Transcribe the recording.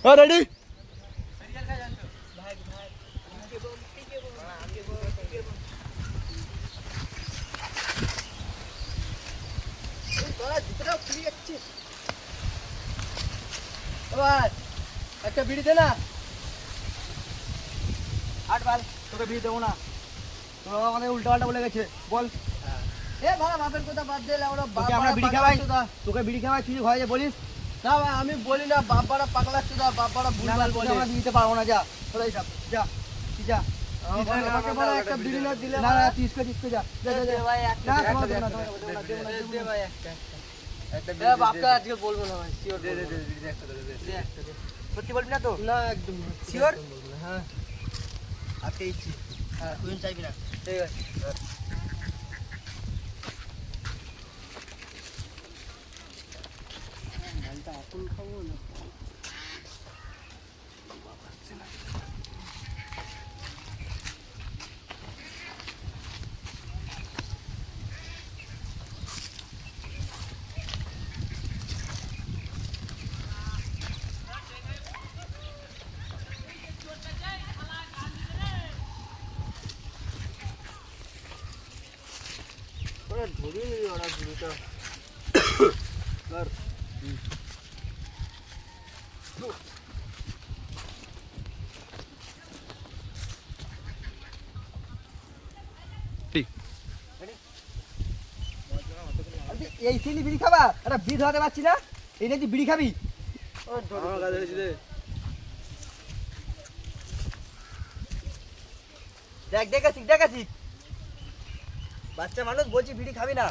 Ready একটা বিড়ি দে না। আট বাল তোকে বিড়ি দেবো না, তোর বাবা আমাদের উল্টা পাল্টা বলে গেছে। বল এ ভাড়া বাপের কথা বাদ দিলে আমরা বিড়ি খাওয়াই, তোকে বিড়ি খাওয়াই তুই ঘরে যে বলিস না। ভাই আমি বলি না, বাপ্পারা পাগলাচ্ছে দা, বাপ্পারা ভুলভাল বলে। আমরা দিতে পারবো না, যা তোরা এইসব যা তুই যা। আমাকে বড় একটা বিড়ি না দিলে না, না তিসকে যা দে দে ভাই একটা। না তোমার দেব না, দে ভাই একটা দে। বাপকা আজকে বলবো না ভাই, শিওর দে একটা দে একটা দে। সত্যি বলবি না তো? না একদম শিওর। হ্যাঁ আজকে ইচ্ছি। হ্যাঁ তুই চাইবি না, ঠিক আছে। এখন খাবো না ধরে ওরা দুটো এই সিলি বিড়ি খাবা? একটা বিড়ি ধরাতে পারছি না, এই নাকি বিড়ি খাবি? দেখ দেখাছি বাচ্চা মানুষ বলছি বিড়ি খাবি না।